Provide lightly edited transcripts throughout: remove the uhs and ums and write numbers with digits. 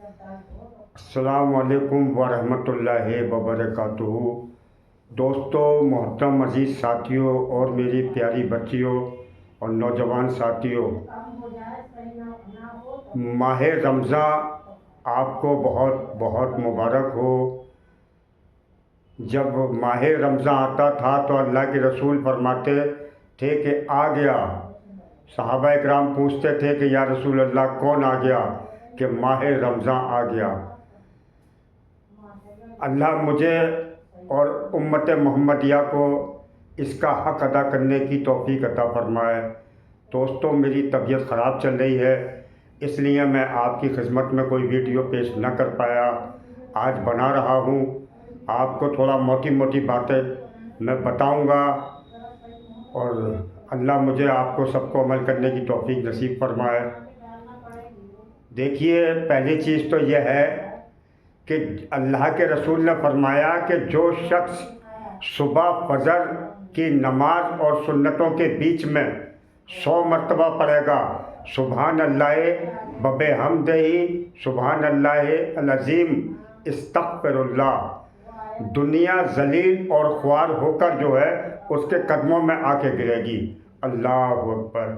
السلام علیکم ورحمۃ اللہ وبرکاتہ۔ دوستوں، محترم عزیز ساتھیوں اور میری پیاری بچیوں اور نوجوان ساتھیوں، ماہ رمضان آپ کو بہت بہت مبارک ہو۔ جب ماہ رمضان آتا تھا تو اللہ کے رسول فرماتے تھے کہ آ گیا۔ صحابہ اکرام پوچھتے تھے کہ یا رسول اللہ کون آ گیا؟ کہ ماہ رمضان آ گیا۔ اللہ مجھے اور امت محمدیہ کو اس کا حق ادا کرنے کی توفیق عطا فرمائے۔ دوستوں، میری طبیعت خراب چل رہی ہے، اس لیے میں آپ کی خدمت میں کوئی ویڈیو پیش نہ کر پایا۔ آج بنا رہا ہوں، آپ کو تھوڑا موٹی موٹی باتیں میں بتاؤں گا، اور اللہ مجھے آپ کو سب کو عمل کرنے کی توفیق نصیب فرمائے۔ دیکھیے، پہلی چیز تو یہ ہے کہ اللہ کے رسول نے فرمایا کہ جو شخص صبح فجر کی نماز اور سنتوں کے بیچ میں 100 مرتبہ پڑھے گا سبحان اللہ بحمدہ سبحان اللہ العظیم استغفر اللہ، دنیا ذلیل اور خوار ہو کر جو ہے اس کے قدموں میں آ کے گرے گی۔ اللہ اکبر۔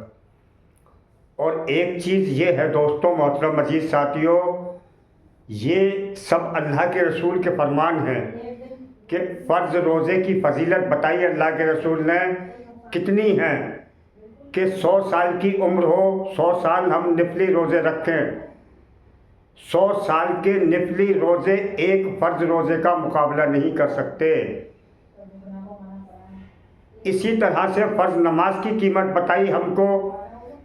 اور ایک چیز یہ ہے دوستوں، محترم عزیز ساتھیوں، یہ سب اللہ کے رسول کے فرمان ہیں کہ فرض روزے کی فضیلت بتائی اللہ کے رسول نے کتنی ہیں کہ 100 سال کی عمر ہو، 100 سال ہم نفلی روزے رکھیں، 100 سال کے نفلی روزے ایک فرض روزے کا مقابلہ نہیں کر سکتے۔ اسی طرح سے فرض نماز کی قیمت بتائی ہم کو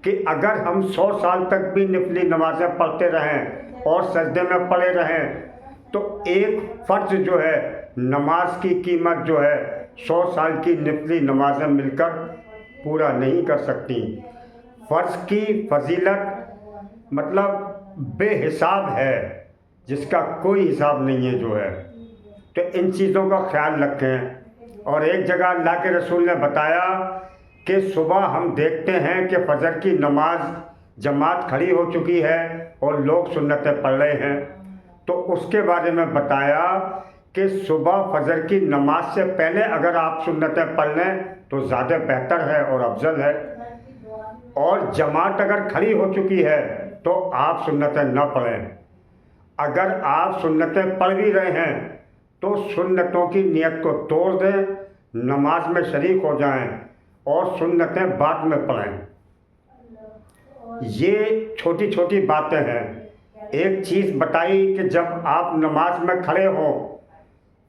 کہ اگر ہم 100 سال تک بھی نفلی نمازیں پڑھتے رہیں اور سجدے میں پڑے رہیں تو ایک فرض جو ہے نماز کی قیمت جو ہے 100 سال کی نفلی نمازیں مل کر پورا نہیں کر سکتی۔ فرض کی فضیلت مطلب بے حساب ہے، جس کا کوئی حساب نہیں ہے جو ہے، تو ان چیزوں کا خیال رکھیں۔ اور ایک جگہ اللہ کے رسول نے بتایا کہ صبح ہم دیکھتے ہیں کہ فجر کی نماز جماعت کھڑی ہو چکی ہے اور لوگ سنتیں پڑھ رہے ہیں، تو اس کے بارے میں بتایا کہ صبح فجر کی نماز سے پہلے اگر آپ سنتیں پڑھ لیں تو زیادہ بہتر ہے اور افضل ہے، اور جماعت اگر کھڑی ہو چکی ہے تو آپ سنتیں نہ پڑھیں۔ اگر آپ سنتیں پڑھ بھی رہے ہیں تو سنتوں کی نیت کو توڑ دیں، نماز میں شریک ہو جائیں اور سنتیں بعد میں پڑھیں۔ یہ چھوٹی چھوٹی باتیں ہیں۔ ایک چیز بتائی کہ جب آپ نماز میں کھڑے ہوں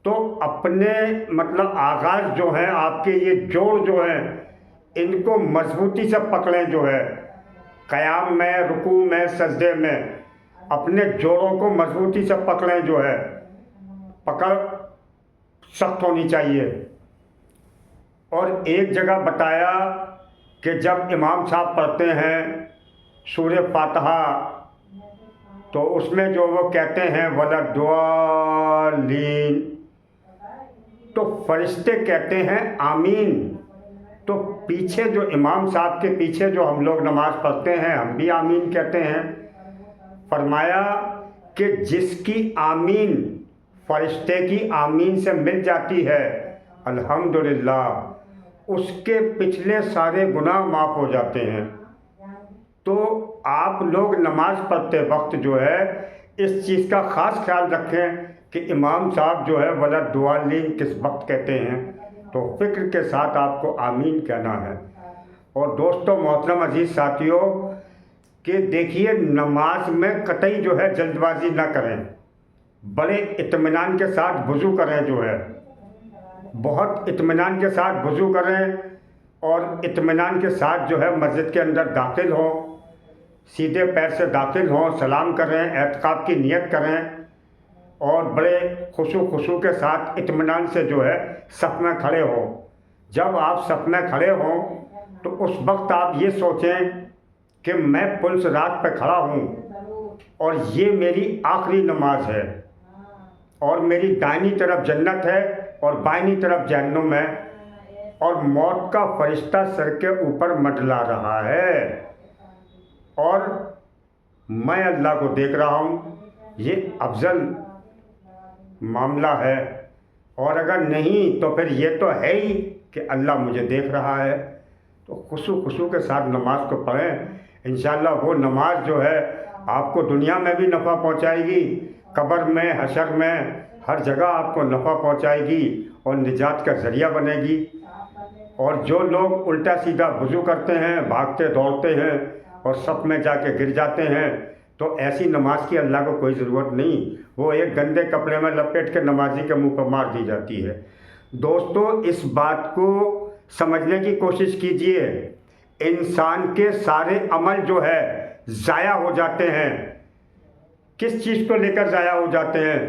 تو اپنے مطلب آغاز جو ہیں آپ کے یہ جوڑ جو ہیں ان کو مضبوطی سے پکڑیں، جو ہے قیام میں، رکوع میں، سجدے میں اپنے جوڑوں کو مضبوطی سے پکڑیں، جو ہے پکڑ سخت ہونی چاہیے۔ اور ایک جگہ بتایا کہ جب امام صاحب پڑھتے ہیں سورہ فاتحہ تو اس میں جو وہ کہتے ہیں وَلَا-الضَّالِّينَ، تو فرشتے کہتے ہیں آمین۔ تو پیچھے جو امام صاحب کے پیچھے جو ہم لوگ نماز پڑھتے ہیں ہم بھی آمین کہتے ہیں۔ فرمایا کہ جس کی آمین فرشتے کی آمین سے مل جاتی ہے الحمدللہ، اس کے پچھلے سارے گناہ معاف ہو جاتے ہیں۔ تو آپ لوگ نماز پڑھتے وقت جو ہے اس چیز کا خاص خیال رکھیں کہ امام صاحب جو ہے وَلَا-الضَّالِّينَ کس وقت کہتے ہیں، تو فکر کے ساتھ آپ کو آمین کہنا ہے۔ اور دوستوں، محترم عزیز ساتھیوں، کہ دیکھیے نماز میں قطعی جو ہے جلد بازی نہ کریں، بڑے اطمینان کے ساتھ وضو کریں، جو ہے بہت اطمینان کے ساتھ وضو کریں اور اطمینان کے ساتھ جو ہے مسجد کے اندر داخل ہوں، سیدھے پیر سے داخل ہوں، سلام کریں، اعتکاف کی نیت کریں اور بڑے خشوع کے ساتھ اطمینان سے جو ہے صف میں کھڑے ہوں۔ جب آپ صف میں کھڑے ہوں تو اس وقت آپ یہ سوچیں کہ میں پلس رات پہ کھڑا ہوں اور یہ میری آخری نماز ہے، اور میری دائنی طرف جنت ہے اور بائنی طرف جہنم ہے، اور موت کا فرشتہ سر کے اوپر منڈلا رہا ہے، اور میں اللہ کو دیکھ رہا ہوں۔ یہ افضل معاملہ ہے، اور اگر نہیں تو پھر یہ تو ہے ہی کہ اللہ مجھے دیکھ رہا ہے۔ تو خشوع کے ساتھ نماز کو پڑھیں، انشاءاللہ وہ نماز جو ہے آپ کو دنیا میں بھی نفع پہنچائے گی، قبر میں، حشر میں، ہر جگہ آپ کو نفع پہنچائے گی اور نجات کا ذریعہ بنے گی۔ اور جو لوگ الٹا سیدھا وضو کرتے ہیں، بھاگتے دوڑتے ہیں اور صف میں جا کے گر جاتے ہیں، تو ایسی نماز کی اللہ کو کوئی ضرورت نہیں، وہ ایک گندے کپڑے میں لپیٹ کے نمازی کے منہ پر مار دی جاتی ہے۔ دوستو اس بات کو سمجھنے کی کوشش کیجئے، انسان کے سارے عمل جو ہے ضائع ہو جاتے ہیں۔ کس چیز کو لے کر ضائع ہو جاتے ہیں؟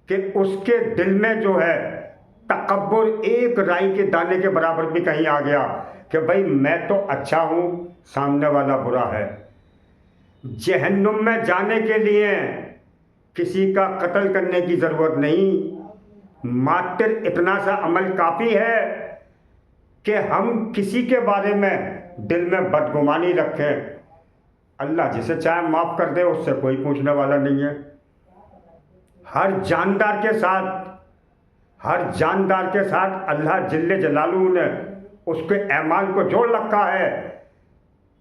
کہ اس کے دل میں جو ہے تکبر ایک رائی کے دانے کے برابر بھی کہیں آ گیا کہ بھائی میں تو اچھا ہوں، سامنے والا برا ہے۔ جہنم میں جانے کے لیے کسی کا قتل کرنے کی ضرورت نہیں، ماتر اتنا سا عمل کافی ہے کہ ہم کسی کے بارے میں دل میں بدگمانی رکھیں، اللہ جسے چاہے معاف کر دے، اس سے کوئی پوچھنے والا نہیں ہے۔ ہر جاندار کے ساتھ اللہ جل جلالہ نے اس کے اعمال کو جوڑ رکھا ہے۔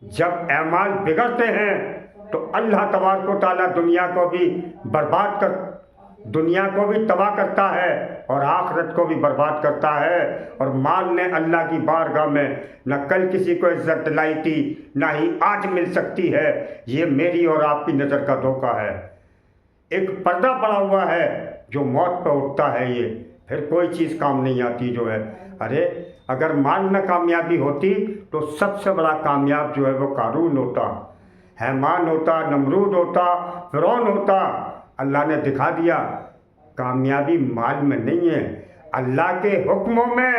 جب اعمال بگڑتے ہیں تو اللہ تبارک و تعالیٰ دنیا کو بھی تباہ کرتا ہے اور آخرت کو بھی برباد کرتا ہے۔ اور مال نے اللہ کی بارگاہ میں نہ کل کسی کو عزت دلائی تھی، نہ ہی آج مل سکتی ہے۔ یہ میری اور آپ کی نظر کا دھوکہ ہے، ایک پردہ پڑا ہوا ہے جو موت پہ اٹھتا ہے، یہ پھر کوئی چیز کام نہیں آتی جو ہے۔ ارے اگر مال میں کامیابی ہوتی تو سب سے بڑا کامیاب جو ہے وہ قارون ہوتا، حیمان ہوتا، نمرود ہوتا، فرعون ہوتا۔ اللہ نے دکھا دیا کامیابی مال میں نہیں ہے، اللہ کے حکموں میں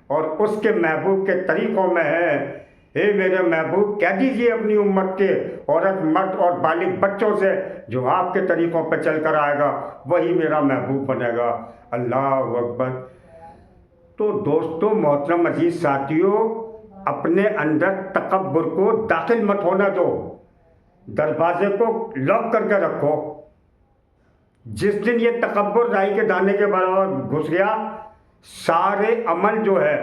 اور اس کے محبوب کے طریقوں میں ہے۔ اے میرے محبوب کہہ دیجئے اپنی امت کے عورت مرد اور بالغ بچوں سے، جو آپ کے طریقوں پہ چل کر آئے گا وہی میرا محبوب بنے گا۔ اللہ اکبر۔ تو دوستو محترم عزیز ساتھیو، اپنے اندر تکبر کو داخل مت ہونا دو، دروازے کو لاک کر کے رکھو۔ جس دن یہ تکبر رائی کے دانے کے برابر گھس گیا، سارے عمل جو ہے،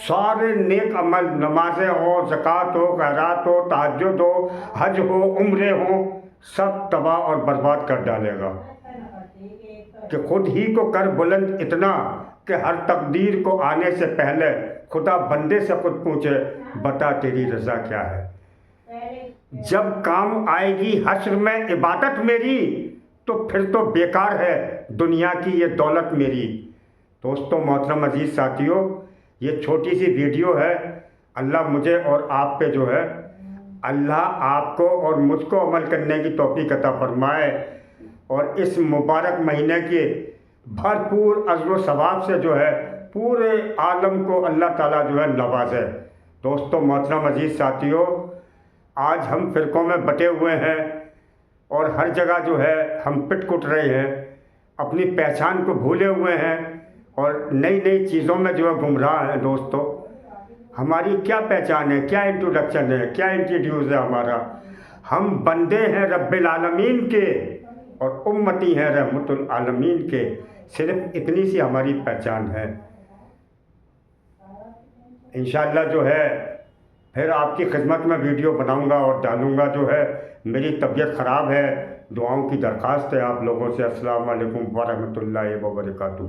سارے نیک عمل، نمازیں ہوں، زکوٰۃ ہو، خیرات ہو، تہجد ہو، حج ہو، عمرے ہوں، سب تباہ اور برباد کر ڈالے گا۔ کہ خود ہی کو کر بلند اتنا کہ ہر تقدیر کو آنے سے پہلے خدا بندے سے خود پوچھے بتا تیری رضا کیا ہے۔ جب کام آئے گی حشر میں عبادت میری تو پھر تو بیکار ہے دنیا کی یہ دولت میری۔ دوستو محترم عزیز ساتھیو، یہ چھوٹی سی ویڈیو ہے، اللہ مجھے اور آپ پہ جو ہے، اللہ آپ کو اور مجھ کو عمل کرنے کی توفیق عطا فرمائے، اور اس مبارک مہینے کے بھرپور اجر و ثواب سے جو ہے پورے عالم کو اللہ تعالیٰ جو ہے نوازے۔ دوستو محترم عزیز ساتھیو، آج ہم فرقوں میں بٹے ہوئے ہیں اور ہر جگہ جو ہے ہم پٹ کٹ رہے ہیں، اپنی پہچان کو بھولے ہوئے ہیں اور نئی نئی چیزوں میں جو ہے گمراہ ہیں۔ دوستو ہماری کیا پہچان ہے، کیا انٹروڈکشن ہے، کیا انٹروڈیوس ہے ہمارا؟ ہم بندے ہیں رب العالمین کے اور امتی ہیں رحمت العالمین کے، صرف اتنی سی ہماری پہچان ہے۔ انشاءاللہ جو ہے پھر آپ کی خدمت میں ویڈیو بناؤں گا اور ڈالوں گا۔ جو ہے میری طبیعت خراب ہے، دعاؤں کی درخواست ہے آپ لوگوں سے۔ السلام علیکم ورحمۃ اللہ وبرکاتہ۔